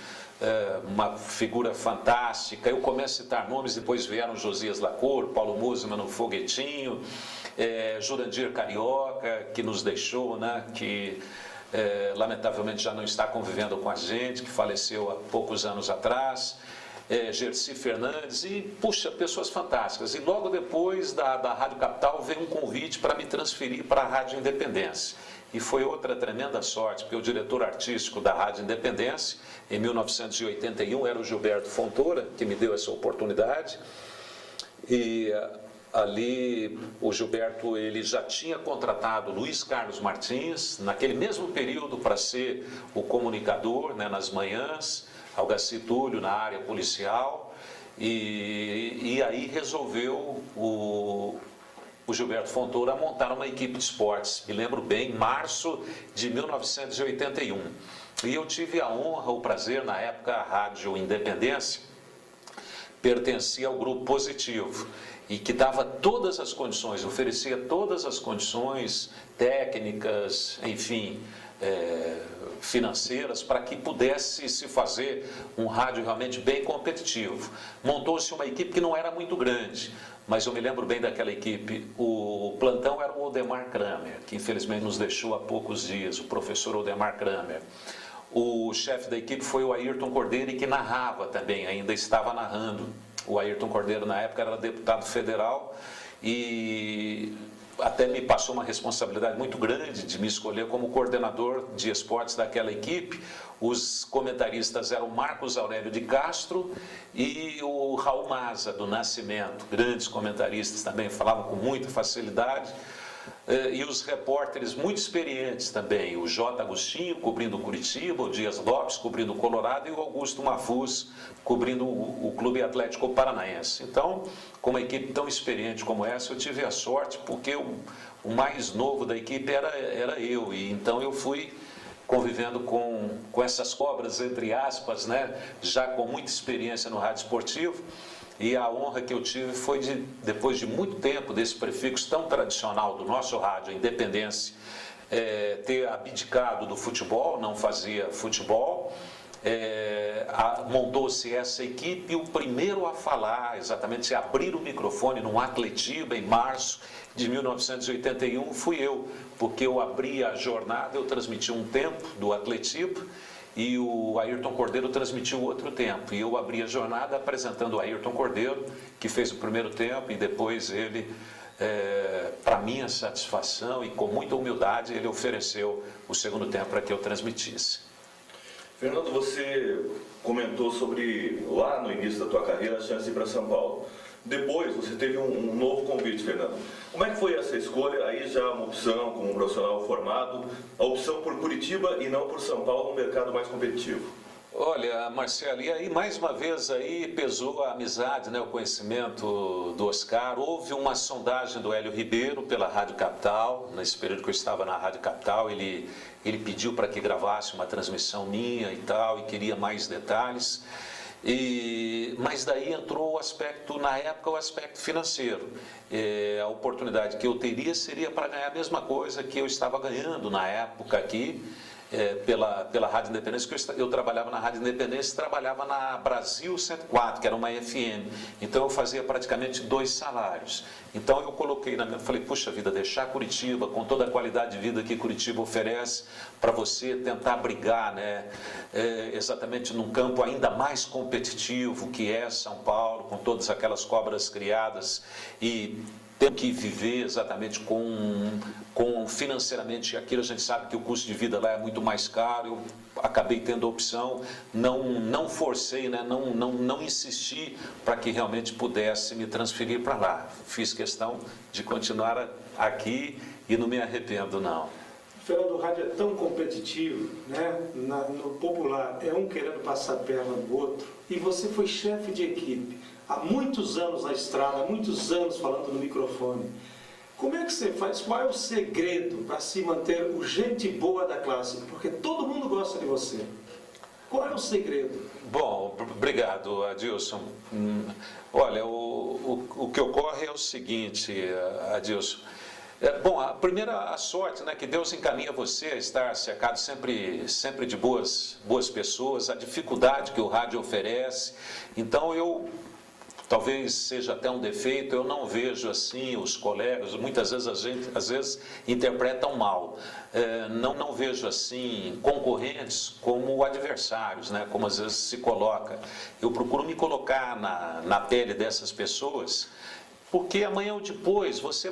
Speaker 2: uma figura fantástica. Eu começo a citar nomes, depois vieram Josias Lacor, Paulo Musman no Foguetinho, Jurandir Carioca, que nos deixou, né, que lamentavelmente já não está convivendo com a gente, que faleceu há poucos anos atrás, Gersi Fernandes, e puxa, pessoas fantásticas. E logo depois da Rádio Capital veio um convite para me transferir para a Rádio Independência. E foi outra tremenda sorte, porque o diretor artístico da Rádio Independência, em 1981, era o Gilberto Fontoura, que me deu essa oportunidade. E ali o Gilberto ele já tinha contratado Luiz Carlos Martins, naquele mesmo período, para ser o comunicador, né, nas manhãs, Algaci Túlio na área policial, e aí resolveu o Gilberto Fontoura montar uma equipe de esportes. Me lembro bem, março de 1981. E eu tive a honra, o prazer, na época a Rádio Independência pertencia ao Grupo Positivo, e que dava todas as condições, oferecia todas as condições técnicas, enfim, financeiras, para que pudesse se fazer um rádio realmente bem competitivo. Montou-se uma equipe que não era muito grande, mas eu me lembro bem daquela equipe. O plantão era o Odemar Kramer, que infelizmente nos deixou há poucos dias, o professor Odemar Kramer. O chefe da equipe foi o Ayrton Cordeiro, e que narrava também, ainda estava narrando. O Ayrton Cordeiro, na época, era deputado federal e até me passou uma responsabilidade muito grande de me escolher como coordenador de esportes daquela equipe. Os comentaristas eram Marcos Aurélio de Castro e o Raul Maza, do Nascimento, grandes comentaristas também, falavam com muita facilidade. E os repórteres muito experientes também, o J. Agostinho cobrindo Curitiba, o Dias Lopes cobrindo Colorado e o Augusto Mafuz cobrindo o Clube Atlético Paranaense. Então, com uma equipe tão experiente como essa, eu tive a sorte, porque o mais novo da equipe era eu, e então eu fui convivendo com essas cobras, entre aspas, né, já com muita experiência no rádio esportivo. E a honra que eu tive foi depois de muito tempo desse prefixo tão tradicional do nosso rádio, a Independência, ter abdicado do futebol, não fazia futebol, montou-se essa equipe e o primeiro a falar, exatamente, a abrir o microfone num Atletiba em março de 1981 fui eu, porque eu abri a jornada, eu transmiti um tempo do Atletiba e o Ayrton Cordeiro transmitiu outro tempo. E eu abri a jornada apresentando o Ayrton Cordeiro, que fez o primeiro tempo, e depois ele, para minha satisfação e com muita humildade, ele ofereceu o segundo tempo para que eu transmitisse.
Speaker 1: Fernando, você comentou sobre, lá no início da tua carreira, a chance de ir para São Paulo. Depois, você teve um novo convite, Fernando. Como é que foi essa escolha? Aí já uma opção como um profissional formado, a opção por Curitiba e não por São Paulo, um mercado mais competitivo.
Speaker 2: Olha, Marcelo, e aí mais uma vez aí pesou a amizade, né, o conhecimento do Oscar. Houve uma sondagem do Hélio Ribeiro pela Rádio Capital, nesse período que eu estava na Rádio Capital, ele pediu para que gravasse uma transmissão minha e tal, e queria mais detalhes. Mas daí entrou o aspecto, na época, o aspecto financeiro. A oportunidade que eu teria seria para ganhar a mesma coisa que eu estava ganhando na época aqui, pela Rádio Independência, que eu trabalhava na Rádio Independência e trabalhava na Brasil 104, que era uma FM. Então eu fazia praticamente 2 salários. Então eu coloquei falei, puxa vida, deixar Curitiba, com toda a qualidade de vida que Curitiba oferece, para você tentar brigar, né, exatamente num campo ainda mais competitivo que é São Paulo, com todas aquelas cobras criadas, e tem que viver exatamente com financeiramente aquilo. A gente sabe que o custo de vida lá é muito mais caro. Eu acabei tendo a opção, não forcei, né, não insisti para que realmente pudesse me transferir para lá. Fiz questão de continuar aqui e não me arrependo, não.
Speaker 3: Fernando, o rádio é tão competitivo, né? No popular, é um querendo passar a perna do outro, e você foi chefe de equipe há muitos anos na estrada, há muitos anos falando no microfone. Como é que você faz? Qual é o segredo para se manter o gente boa da classe? Porque todo mundo gosta de você. Qual é o segredo?
Speaker 2: Bom, obrigado, Adilson. Olha, o que ocorre é o seguinte, Adilson. Bom, a primeira, a sorte, né, que Deus encaminha você a estar cercado sempre de boas pessoas, a dificuldade que o rádio oferece. Então talvez seja até um defeito, eu não vejo assim os colegas, muitas vezes às vezes interpretam mal, não vejo assim concorrentes como adversários, né, como às vezes se coloca. Eu procuro me colocar na pele dessas pessoas, porque amanhã ou depois você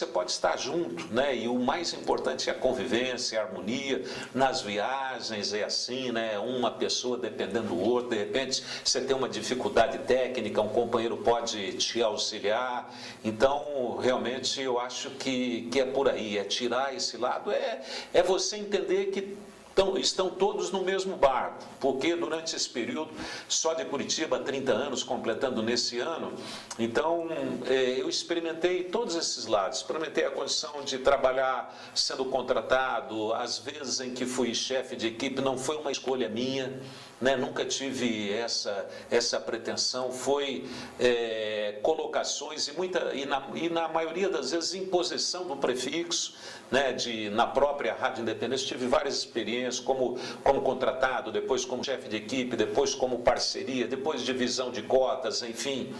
Speaker 2: pode estar junto, né? E o mais importante é a convivência, a harmonia. Nas viagens é assim, né? Uma pessoa dependendo do outro, de repente você tem uma dificuldade técnica, um companheiro pode te auxiliar. Então, realmente, eu acho que é por aí, é tirar esse lado, é você entender que estão todos no mesmo barco, porque durante esse período, só de Curitiba, 30 anos, completando nesse ano, então eu experimentei todos esses lados, experimentei a condição de trabalhar sendo contratado, às vezes em que fui chefe de equipe, não foi uma escolha minha, né? Nunca tive essa pretensão, foi colocações e na maioria das vezes imposição do prefixo, né? Na própria Rádio Independência tive várias experiências como contratado, depois como chefe de equipe, depois como parceria, depois divisão de cotas, enfim,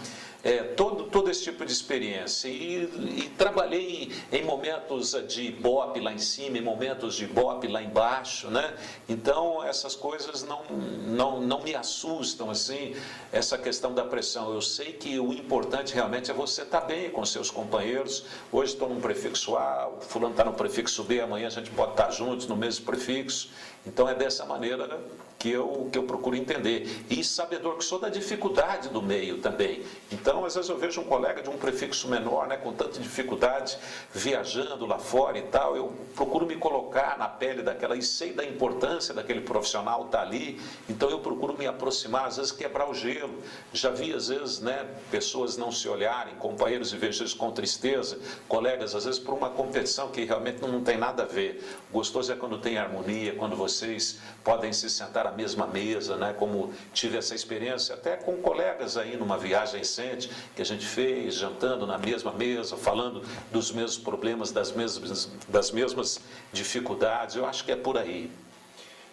Speaker 2: todo esse tipo de experiência. E trabalhei em momentos de Ibope lá em cima, em momentos de Ibope lá embaixo, né? Então essas coisas não me assustam, assim, essa questão da pressão. Eu sei que o importante realmente é você estar bem com seus companheiros. Hoje estou no prefixo A, o fulano está no prefixo B, amanhã a gente pode estar juntos no mesmo prefixo. Então é dessa maneira que eu procuro entender. E sabedor que sou da dificuldade do meio também. Então, às vezes eu vejo um colega de um prefixo menor, né, com tanta dificuldade, viajando lá fora e tal, eu procuro me colocar na pele daquela, e sei da importância daquele profissional estar ali, então eu procuro me aproximar, às vezes quebrar o gelo. Já vi, às vezes, né, pessoas não se olharem, companheiros e vejo isso com tristeza, colegas, às vezes, por uma competição que realmente não tem nada a ver. Gostoso é quando tem harmonia, quando vocês podem se sentar à mesma mesa, né, como tive essa experiência até com colegas aí numa viagem recente que a gente fez, jantando na mesma mesa, falando dos mesmos problemas, das mesmas dificuldades. Eu acho que é por aí.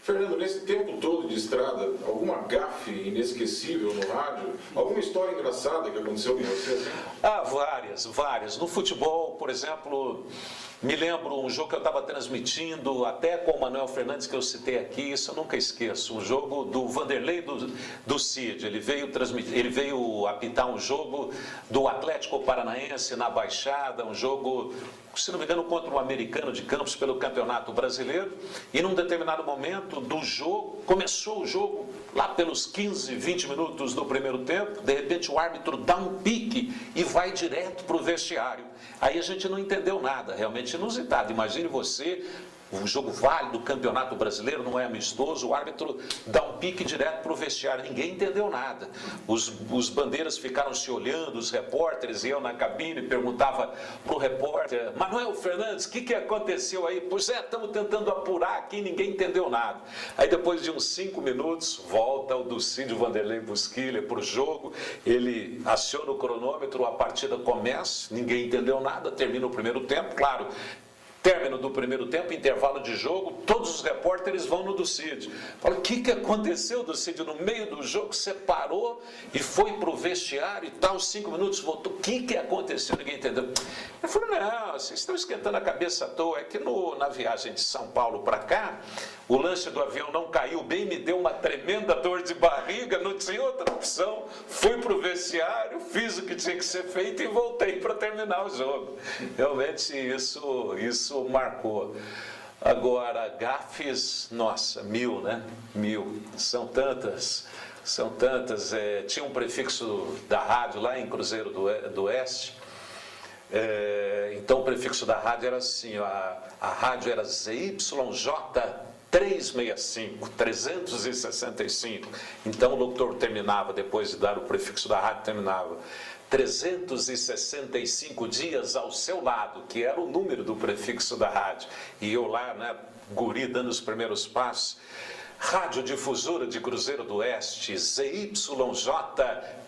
Speaker 4: Fernando, nesse tempo todo de estrada, alguma gafe inesquecível no rádio? Alguma história engraçada que aconteceu com você? Assim?
Speaker 2: Ah, várias. No futebol, por exemplo, me lembro um jogo que eu estava transmitindo, até com o Manuel Fernandes, que eu citei aqui, isso eu nunca esqueço, um jogo do Vanderlei do Cid. Ele veio apitar um jogo do Atlético Paranaense na Baixada, um jogo, se não me engano, contra o Americano de Campos pelo Campeonato Brasileiro. E num determinado momento do jogo, começou o jogo lá pelos 15, 20 minutos do primeiro tempo, de repente o árbitro dá um pique e vai direto para o vestiário. Aí a gente não entendeu nada, realmente inusitado. Imagine você, um jogo válido, Campeonato Brasileiro, não é amistoso, o árbitro dá um pique direto para o vestiário, ninguém entendeu nada. Os bandeiras ficaram se olhando, os repórteres, e eu na cabine perguntava para o repórter, Manuel Fernandes, o que aconteceu aí? Pois é, estamos tentando apurar aqui, ninguém entendeu nada. Aí depois de uns 5 minutos, volta o Ducídio Vanderlei Busquilha para o jogo, ele aciona o cronômetro, a partida começa, ninguém entendeu nada, termina o primeiro tempo, claro. Término do primeiro tempo, intervalo de jogo, todos os repórteres vão no Ducídio. Fala, o que aconteceu, Ducídio? No meio do jogo, você parou e foi para o vestiário e tal, 5 minutos, voltou. O que aconteceu? Ninguém entendeu. Eu falei, não, vocês estão esquentando a cabeça à toa. É que na viagem de São Paulo para cá, o lanche do avião não caiu bem, me deu uma tremenda dor de barriga, não tinha outra opção. Fui para o vestiário, fiz o que tinha que ser feito e voltei para terminar o jogo. Realmente isso marcou. Agora, gafes, nossa, 1000, né? 1000. São tantas. Tinha um prefixo da rádio lá em Cruzeiro do Oeste. Então o prefixo da rádio era assim, a rádio era ZYJ 365. Então o locutor terminava, depois de dar o prefixo da rádio, terminava 365 dias ao seu lado, que era o número do prefixo da rádio. E eu lá, né, guri, dando os primeiros passos, Radiodifusora de Cruzeiro do Oeste, ZYJ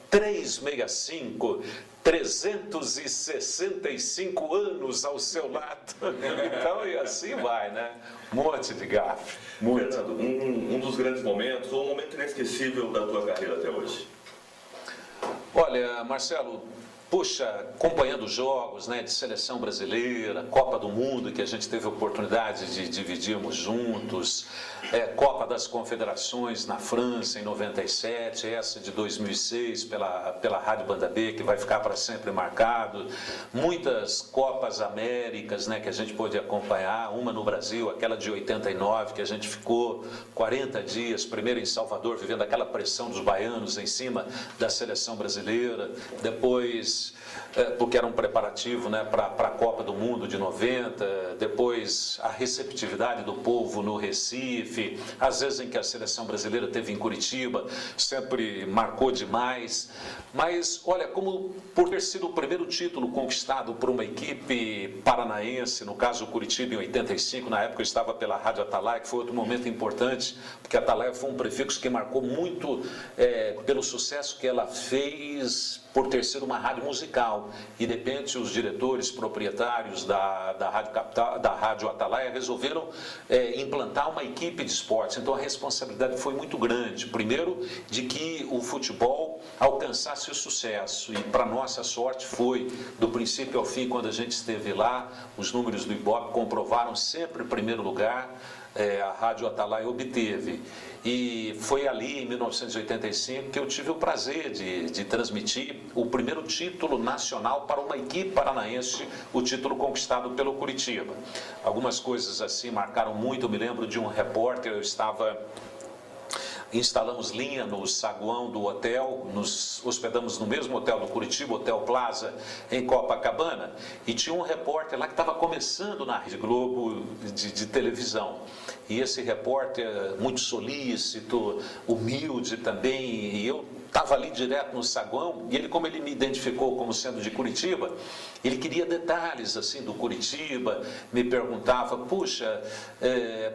Speaker 2: 365, 365 anos ao seu lado. Então, e assim vai, né? Um monte de gafe.
Speaker 1: Fernando, um dos grandes momentos, ou um momento inesquecível da tua carreira até hoje?
Speaker 2: Olha, Marcelo, puxa, acompanhando os jogos, né, de seleção brasileira, Copa do Mundo, que a gente teve a oportunidade de dividirmos juntos, Copa das Confederações na França em 97, essa de 2006 pela Rádio Banda B, que vai ficar para sempre marcado, muitas Copas Américas, né, que a gente pôde acompanhar, uma no Brasil, aquela de 89, que a gente ficou 40 dias, primeiro em Salvador, vivendo aquela pressão dos baianos em cima da seleção brasileira, depois porque era um preparativo, né, para a Copa do Mundo de 90, depois a receptividade do povo no Recife, às vezes em que a seleção brasileira teve em Curitiba, sempre marcou demais. Mas, olha, como por ter sido o primeiro título conquistado por uma equipe paranaense, no caso o Curitiba em 85, na época eu estava pela Rádio Atalaia, que foi outro momento importante, porque a Atalaia foi um prefixo que marcou muito pelo sucesso que ela fez por ter sido uma rádio musical. E de repente os diretores proprietários da Rádio Atalaia resolveram implantar uma equipe de esportes. Então a responsabilidade foi muito grande. Primeiro, de que o futebol alcançasse o sucesso. E para nossa sorte foi, do princípio ao fim, quando a gente esteve lá, os números do Ibope comprovaram sempre em primeiro lugar. A Rádio Atalaia obteve. E foi ali, em 1985, que eu tive o prazer de transmitir o primeiro título nacional para uma equipe paranaense, o título conquistado pelo Curitiba. Algumas coisas assim marcaram muito. Eu me lembro de um repórter, instalamos linha no saguão do hotel, nos hospedamos no mesmo hotel do Curitiba, Hotel Plaza, em Copacabana, e tinha um repórter lá que estava começando na Rede Globo de televisão. E esse repórter, muito solícito, humilde também, e eu estava ali direto no saguão, e ele, como ele me identificou como sendo de Curitiba, ele queria detalhes assim do Curitiba, me perguntava, puxa,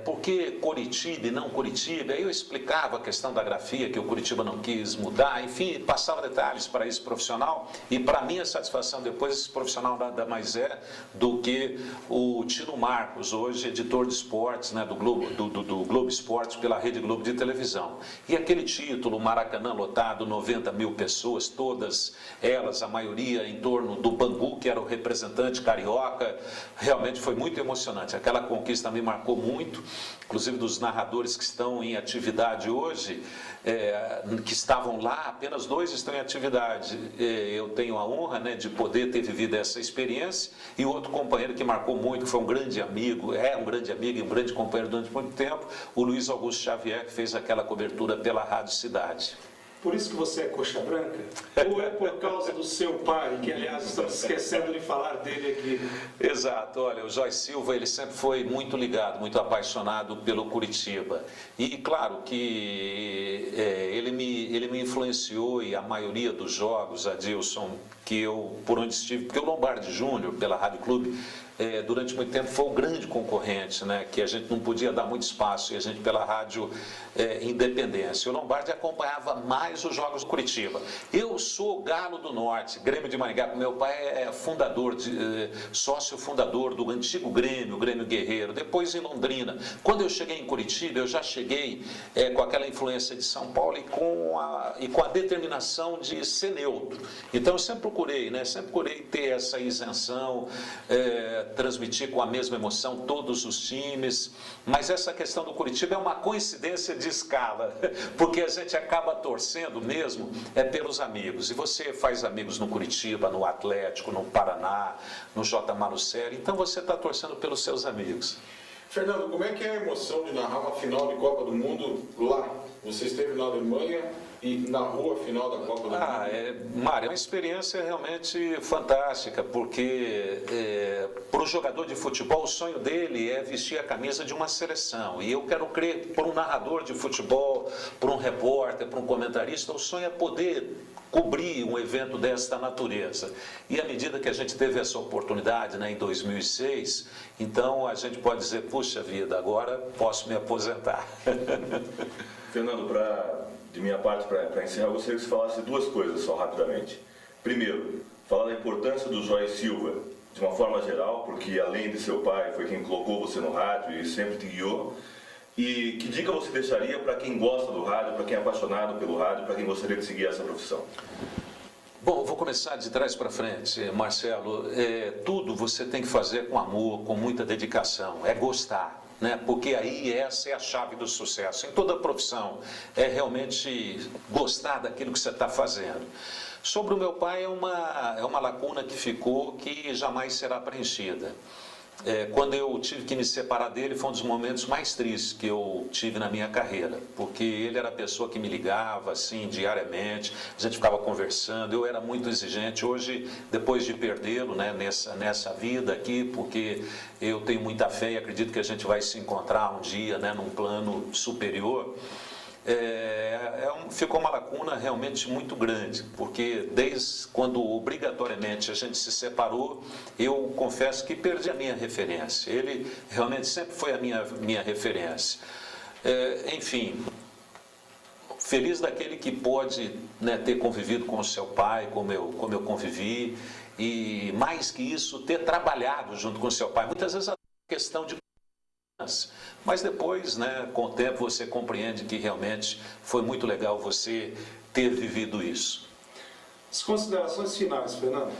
Speaker 2: por que Curitiba e não Curitiba? Aí eu explicava a questão da grafia, que o Curitiba não quis mudar, enfim, passava detalhes para esse profissional, e para minha satisfação depois, esse profissional nada mais é do que o Tino Marcos, hoje editor de esportes, né, do Globo do Globo Esporte pela Rede Globo de televisão. E aquele título, Maracanã lotado, 90 mil pessoas, todas elas, a maioria em torno do Bangu, que era o representante carioca, realmente foi muito emocionante. Aquela conquista me marcou muito, inclusive dos narradores que estão em atividade hoje, que estavam lá, apenas 2 estão em atividade. Eu tenho a honra, né, de poder ter vivido essa experiência, e outro companheiro que marcou muito, que foi um grande amigo, um grande amigo e um grande companheiro durante muito tempo, o Luiz Augusto Xavier, que fez aquela cobertura pela Rádio Cidade.
Speaker 3: Por isso que você é coxa branca? Ou é por causa do seu pai, que aliás estamos esquecendo de falar dele aqui?
Speaker 2: Exato, olha, o Joy Silva, ele sempre foi muito ligado, muito apaixonado pelo Curitiba. E claro que ele me influenciou, e a maioria dos jogos, Adilson, que eu, por onde estive, porque o Lombardi Júnior, pela Rádio Clube, durante muito tempo foi o grande concorrente, né, que a gente não podia dar muito espaço, e a gente pela Rádio Independência. O Lombardi acompanhava mais os jogos do Curitiba. Eu sou Galo do Norte, Grêmio de Maringá, meu pai é fundador, sócio fundador do antigo Grêmio, Grêmio Guerreiro, depois em Londrina. Quando eu cheguei em Curitiba, eu já cheguei com aquela influência de São Paulo e com a determinação de ser neutro. Então eu sempre procurei ter essa isenção, transmitir com a mesma emoção todos os times, mas essa questão do Curitiba é uma coincidência de escala, porque a gente acaba torcendo mesmo pelos amigos, e você faz amigos no Curitiba, no Atlético, no Paraná, no J. Malucelli, então você está torcendo pelos seus amigos.
Speaker 4: Fernando, como é que é a emoção de narrar uma final de Copa do Mundo lá? Você esteve na Alemanha e narrou a final da Copa do Mundo?
Speaker 2: Mário, é uma experiência realmente fantástica, porque para o jogador de futebol, o sonho dele é vestir a camisa de uma seleção. E eu quero crer, para um narrador de futebol, para um repórter, para um comentarista, o sonho é poder cobrir um evento desta natureza. E à medida que a gente teve essa oportunidade, né, em 2006, então a gente pode dizer, puxa vida, agora posso me aposentar.
Speaker 1: Fernando, de minha parte, para encerrar, eu gostaria que você falasse 2 coisas só rapidamente. Primeiro, falar da importância do Joy Silva, de uma forma geral, porque além de seu pai, foi quem colocou você no rádio e sempre te guiou. E que dica você deixaria para quem gosta do rádio, para quem é apaixonado pelo rádio, para quem gostaria de seguir essa profissão?
Speaker 2: Bom, vou começar de trás para frente, Marcelo. Tudo você tem que fazer com amor, com muita dedicação, gostar, né? Porque aí essa é a chave do sucesso. Em toda profissão, é realmente gostar daquilo que você está fazendo. Sobre o meu pai, é uma lacuna que ficou, que jamais será preenchida. Quando eu tive que me separar dele, foi um dos momentos mais tristes que eu tive na minha carreira, porque ele era a pessoa que me ligava assim diariamente, a gente ficava conversando, eu era muito exigente. Hoje, depois de perdê-lo, né, nessa vida aqui, porque eu tenho muita fé e acredito que a gente vai se encontrar um dia, né, num plano superior, ficou uma lacuna realmente muito grande, porque desde quando obrigatoriamente a gente se separou, eu confesso que perdi a minha referência. Ele realmente sempre foi a minha referência. Enfim, feliz daquele que pode, né, ter convivido com o seu pai, como eu convivi, e mais que isso, ter trabalhado junto com o seu pai. Muitas vezes a questão de... Mas depois, né, com o tempo, você compreende que realmente foi muito legal você ter vivido isso.
Speaker 3: As considerações finais, Fernando.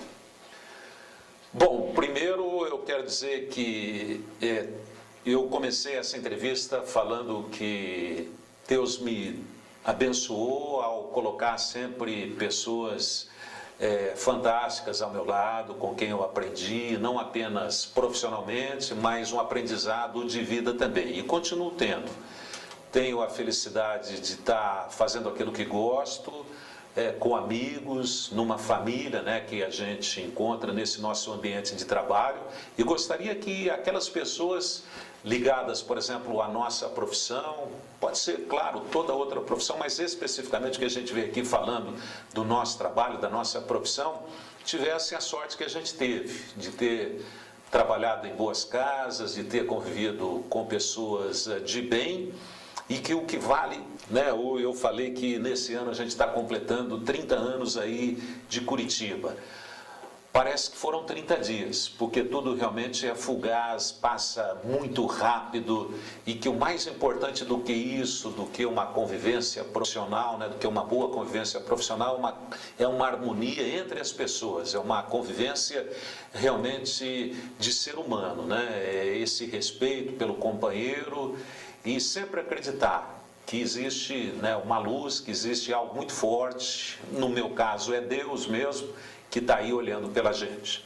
Speaker 2: Bom, primeiro eu quero dizer que eu comecei essa entrevista falando que Deus me abençoou ao colocar sempre pessoas fantásticas ao meu lado, com quem eu aprendi, não apenas profissionalmente, mas um aprendizado de vida também. E continuo tendo. Tenho a felicidade de estar fazendo aquilo que gosto, com amigos, numa família, né, que a gente encontra nesse nosso ambiente de trabalho. E gostaria que aquelas pessoas ligadas, por exemplo, à nossa profissão, pode ser, claro, toda outra profissão, mas especificamente que a gente vê aqui falando do nosso trabalho, da nossa profissão, tivessem a sorte que a gente teve, de ter trabalhado em boas casas, de ter convivido com pessoas de bem, e que o que vale, né, eu falei que nesse ano a gente está completando 30 anos aí de Curitiba. Parece que foram 30 dias, porque tudo realmente é fugaz, passa muito rápido, e que o mais importante do que isso, do que uma convivência profissional, né, do que uma boa convivência profissional, é uma harmonia entre as pessoas, é uma convivência realmente de ser humano, né? É esse respeito pelo companheiro e sempre acreditar que existe, né, uma luz, que existe algo muito forte, no meu caso é Deus mesmo, que está aí olhando pela gente.